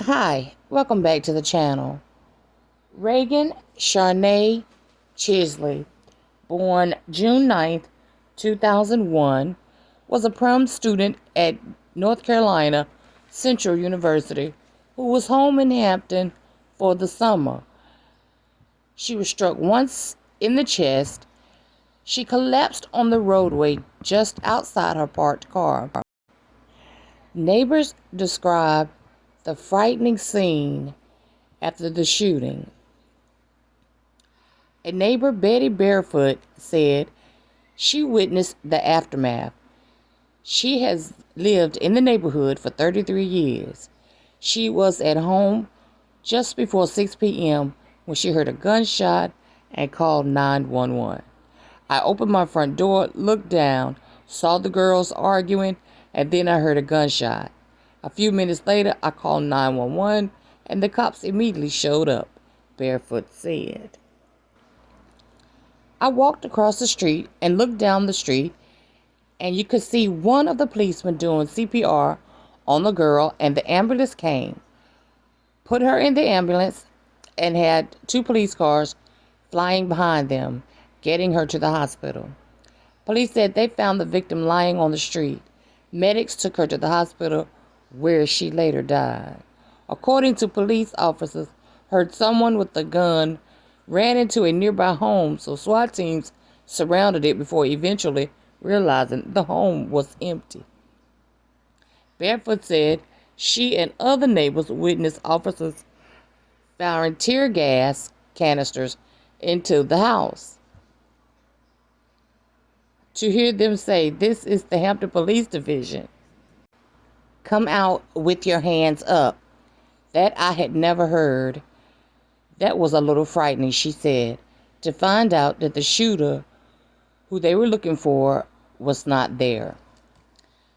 Hi, welcome back to the channel. Reagan Charnay Chisley, born June 9th, 2001, was a prom student at North Carolina Central University who was home in Hampton for the summer. She was struck once in the chest. She collapsed on the roadway just outside her parked car. Neighbors described the frightening scene after the shooting. A neighbor, Betty Barefoot, said she witnessed the aftermath. She has lived in the neighborhood for 33 years. She was at home just before 6 p.m. when she heard a gunshot and called 911. I opened my front door, looked down, saw the girls arguing, and then I heard a gunshot. A few minutes later, I called 911, and the cops immediately showed up, Barefoot said. I walked across the street and looked down the street, and you could see one of the policemen doing CPR on the girl, and the ambulance came, put her in the ambulance, and had two police cars flying behind them, getting her to the hospital. Police said they found the victim lying on the street. Medics took her to the hospital, where she later died. According to police officers, heard someone with a gun ran into a nearby home, so SWAT teams surrounded it before eventually realizing the home was empty. Barefoot said she and other neighbors witnessed officers firing tear gas canisters into the house. To hear them say, "This is the Hampton Police Division. Come out with your hands up," that I had never heard. That was a little frightening, she said, to find out that the shooter who they were looking for was not there.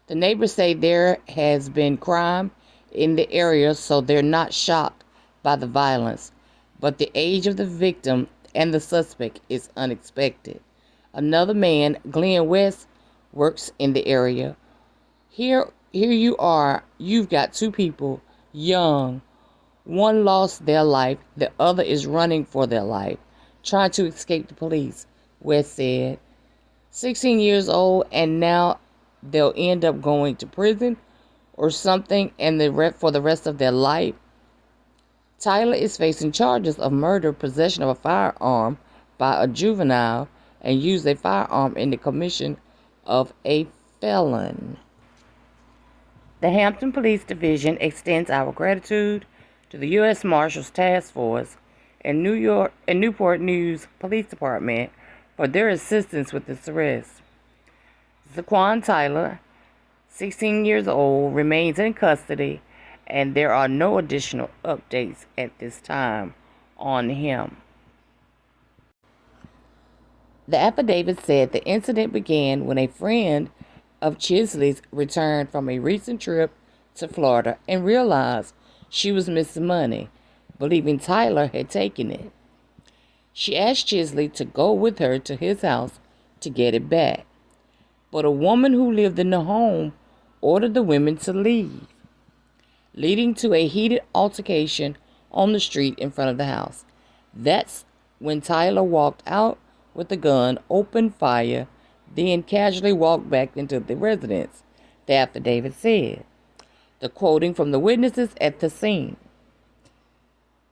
The neighbors say there has been crime in the area, so they're not shocked by the violence, but the age of the victim and the suspect is unexpected. Another man, Glenn West, works in the area. Here you are, you've got two people, young. One lost their life, the other is running for their life, trying to escape the police, West said. 16 years old, and now they'll end up going to prison or something for the rest of their life. Tyler is facing charges of murder, possession of a firearm by a juvenile, and use a firearm in the commission of a felon. The Hampton Police Division extends our gratitude to the U.S. Marshals Task Force and Newport News Police Department for their assistance with this arrest. Zaquan Tyler, 16 years old, remains in custody, and there are no additional updates at this time on him. The affidavit said the incident began when a friend of Chisley's returned from a recent trip to Florida and realized she was missing money, believing Tyler had taken it. She asked Chisley to go with her to his house to get it back, but a woman who lived in the home ordered the women to leave, leading to a heated altercation on the street in front of the house. That's when Tyler walked out with a gun, opened fire, then casually walked back into the residence, the affidavit said. The quoting from the witnesses at the scene.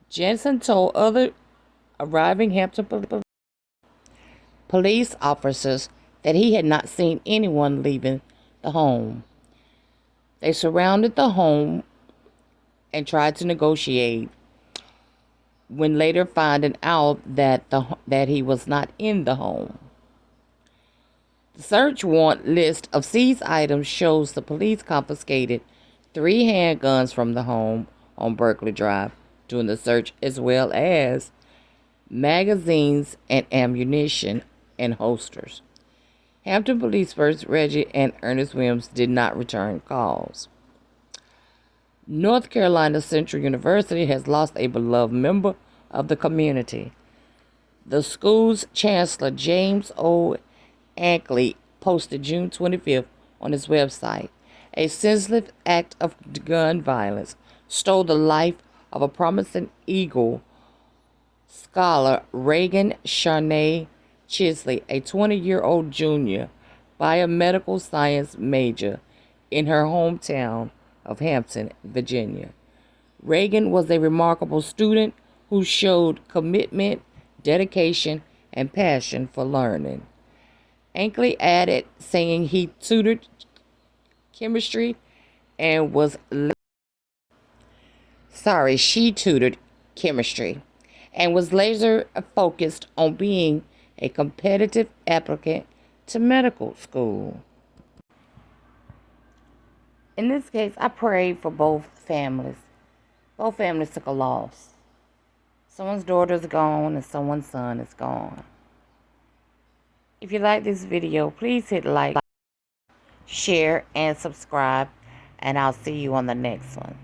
Jensen told other arriving Hampton police officers that he had not seen anyone leaving the home. They surrounded the home and tried to negotiate, when later finding out that he was not in the home. The search warrant list of seized items shows the police confiscated 3 handguns from the home on Berkeley Drive during the search, as well as magazines and ammunition and holsters. Hampton police spokesperson Reggie and Ernest Williams did not return calls. North Carolina Central University has lost a beloved member of the community. The school's chancellor, James O. Ankley, posted June 25th on his website, a senseless act of gun violence stole the life of a promising Eagle scholar, Reagan Charnay Chisley, a 20-year-old junior biomedical science major in her hometown of Hampton, Virginia. Reagan was a remarkable student who showed commitment, dedication, and passion for learning. Ankley added, saying he tutored chemistry and she tutored chemistry and was laser focused on being a competitive applicant to medical school. In this case, I prayed for both families. Both families took a loss. Someone's daughter is gone and someone's son is gone. If you like this video, please hit like, share, and subscribe, and I'll see you on the next one.